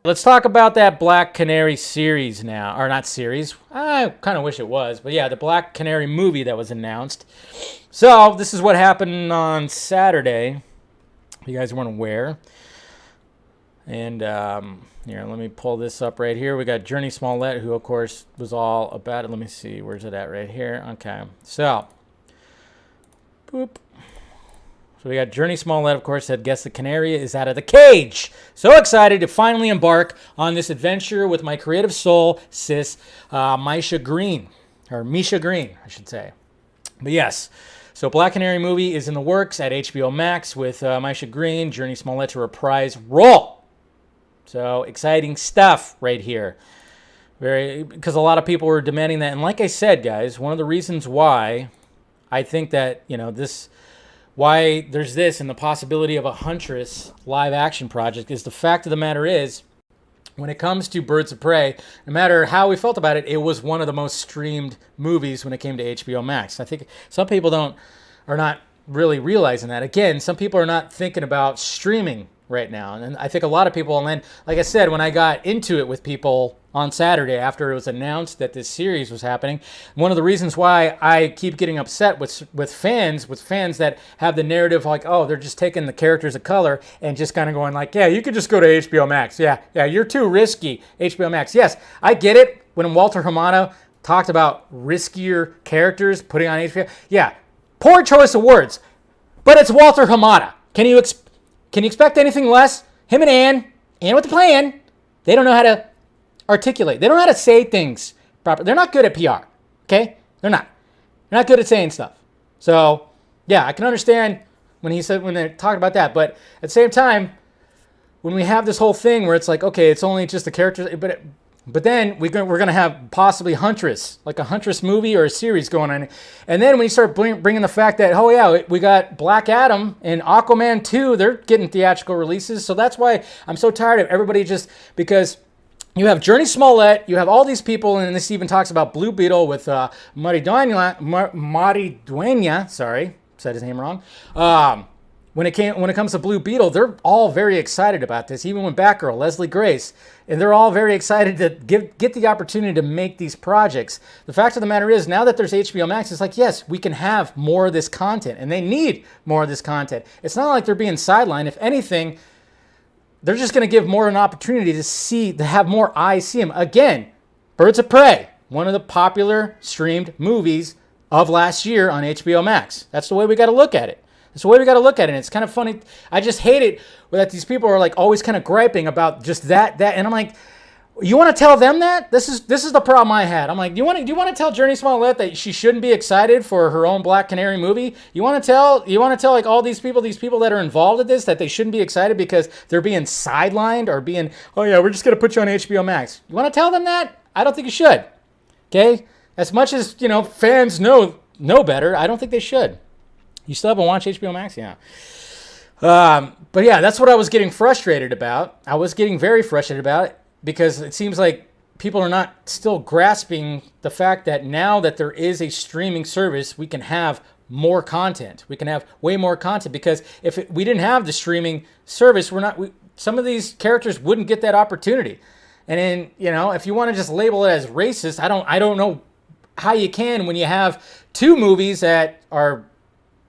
Let's talk about that Black Canary series now. Or not series. I kind of wish it was. But yeah, the Black Canary movie that was announced. So, this is what happened on Saturday. If you guys weren't aware. And, here, let me pull this up right here. We got Jurnee Smollett, who, of course, was all about it. Let me see. Where's it at right here? Okay. So, boop. So we got Jurnee Smollett, of course, said, guess the canary is out of the cage. So excited to finally embark on this adventure with my creative soul, sis, Misha Green. Or Misha Green, I should say. But yes, so Black Canary Movie is in the works at HBO Max with Misha Green, Jurnee Smollett to reprise role. So exciting stuff right here. Because a lot of people were demanding that. And like I said, guys, one of the reasons why I think that, why there's this and the possibility of a Huntress live action project is the fact of the matter is, when it comes to Birds of Prey, no matter how we felt about it, it was one of the most streamed movies when it came to HBO Max. I think some people are not really realizing that. Again, some people are not thinking about streaming right now. And I think a lot of people, and then, like I said, when I got into it with people on Saturday after it was announced that this series was happening, one of the reasons why I keep getting upset with fans that have the narrative like, oh, they're just taking the characters of color and just kind of going like, yeah, you could just go to HBO Max. Yeah, you're too risky, HBO Max. Yes, I get it. When Walter Hamada talked about riskier characters putting on HBO, yeah, poor choice of words, but it's Walter Hamada. Can you expect anything less? Him and Ann with the plan, they don't know how to articulate. They don't know how to say things properly. They're not good at PR, okay? They're not. They're not good at saying stuff. So, yeah, I can understand when they're talking about that. But at the same time, when we have this whole thing where it's like, okay, it's only just the characters, but then we're going to have possibly Huntress, like a Huntress movie or a series going on. And then when you start bringing the fact that, oh yeah, we got Black Adam and Aquaman 2, they're getting theatrical releases. So that's why I'm so tired of everybody because you have Jurnee Smollett, you have all these people, and this even talks about Blue Beetle with Mariduena, sorry, said his name wrong. When it comes to Blue Beetle, they're all very excited about this. Even with Batgirl, Leslie Grace, and they're all very excited to get the opportunity to make these projects. The fact of the matter is, now that there's HBO Max, it's like, yes, we can have more of this content, and they need more of this content. It's not like they're being sidelined. If anything, they're just going to give more an opportunity to have more eyes see them. Again, Birds of Prey, one of the popular streamed movies of last year on HBO Max. That's the way we got to look at it. That's the way we got to look at it. And it's kind of funny. I just hate it that these people are like always kind of griping about just that. And I'm like, you want to tell them that? This is the problem I had. I'm like, do you want to tell Jurnee Smollett that she shouldn't be excited for her own Black Canary movie? You want to tell like all these people that are involved in this, that they shouldn't be excited because they're being sidelined or being, oh yeah, we're just going to put you on HBO Max. You want to tell them that? I don't think you should. Okay? As much as, fans know better, I don't think they should. You still haven't watched HBO Max? Yeah. But yeah, that's what I was getting frustrated about. I was getting very frustrated about it because it seems like people are not still grasping the fact that now that there is a streaming service, we can have more content. We can have way more content because if we didn't have the streaming service, some of these characters wouldn't get that opportunity. And then, if you want to just label it as racist, I don't know how you can when you have two movies that are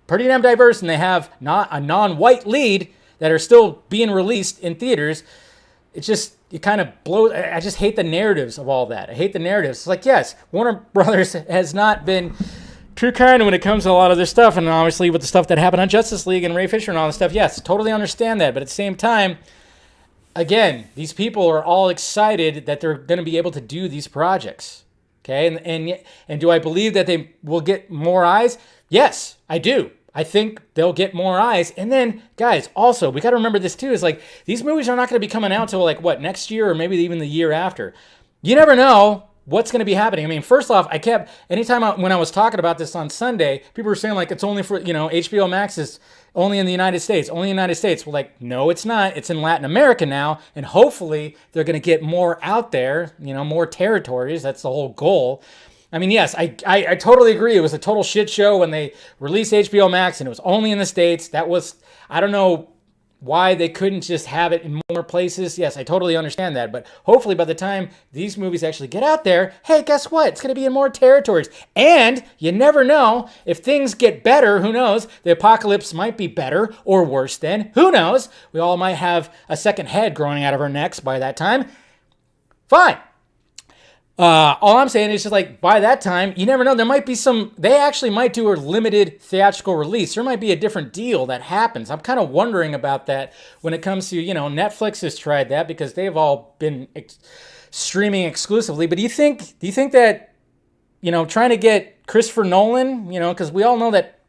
pretty damn diverse and they have not a non-white lead that are still being released in theaters. It's just, it kind of blows. I just hate the narratives of all that. I hate the narratives. It's like, yes, Warner Brothers has not been too kind when it comes to a lot of this stuff. And obviously with the stuff that happened on Justice League and Ray Fisher and all this stuff, yes, totally understand that. But at the same time, again, these people are all excited that they're going to be able to do these projects. Okay, and do I believe that they will get more eyes? Yes, I do. I think they'll get more eyes. And then, guys, also, we got to remember this too, is like, these movies are not going to be coming out till like, what, next year or maybe even the year after. You never know what's going to be happening. I mean, first off, when I was talking about this on Sunday, people were saying like, it's only for, HBO Max is only in the United States, only in the United States. Well, like, no, it's not. It's in Latin America now. And hopefully they're going to get more out there, more territories. That's the whole goal. I mean, yes, I totally agree. It was a total shit show when they released HBO Max and it was only in the States. That was, I don't know why they couldn't just have it in more places. Yes, I totally understand that. But hopefully by the time these movies actually get out there, hey, guess what? It's going to be in more territories. And you never know. If things get better, who knows? The apocalypse might be better or worse then. Who knows? We all might have a second head growing out of our necks by that time. Fine. All I'm saying is just like by that time, you never know. There might be they actually might do a limited theatrical release. There might be a different deal that happens. I'm kind of wondering about that when it comes to, Netflix has tried that because they've all been streaming exclusively. But do you think that, trying to get Christopher Nolan, because we all know that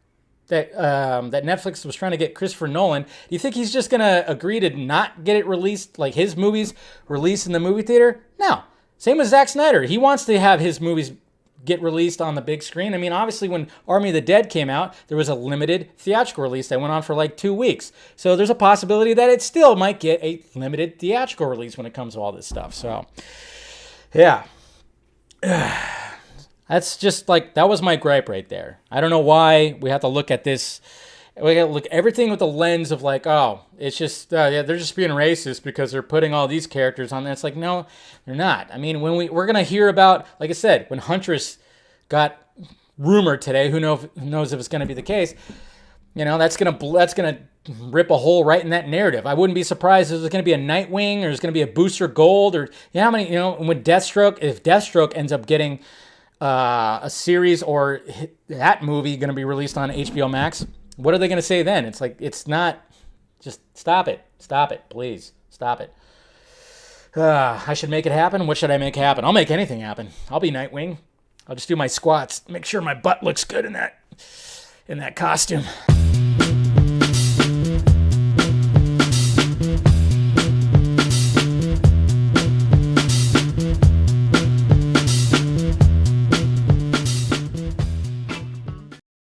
Netflix was trying to get Christopher Nolan. Do you think he's just going to agree to not get it released, like his movies released in the movie theater? No. Same with Zack Snyder. He wants to have his movies get released on the big screen. I mean, obviously, when Army of the Dead came out, there was a limited theatrical release that went on for like 2 weeks. So there's a possibility that it still might get a limited theatrical release when it comes to all this stuff. So, yeah. That's just like, that was my gripe right there. I don't know why we have to look at this. We got to look at everything with the lens of like, oh, it's just, they're just being racist because they're putting all these characters on there. It's like, no, they're not. I mean, when we're going to hear about, like I said, when Huntress got rumored today, who knows if it's going to be the case, that's going to rip a hole right in that narrative. I wouldn't be surprised if there's going to be a Nightwing or there's going to be a Booster Gold or, how many, with Deathstroke, if Deathstroke ends up getting a series or that movie going to be released on HBO Max, what are they going to say then? It's like, it's not, just stop it. Stop it, please. Stop it. I should make it happen. What should I make happen? I'll make anything happen. I'll be Nightwing. I'll just do my squats. Make sure my butt looks good in that costume.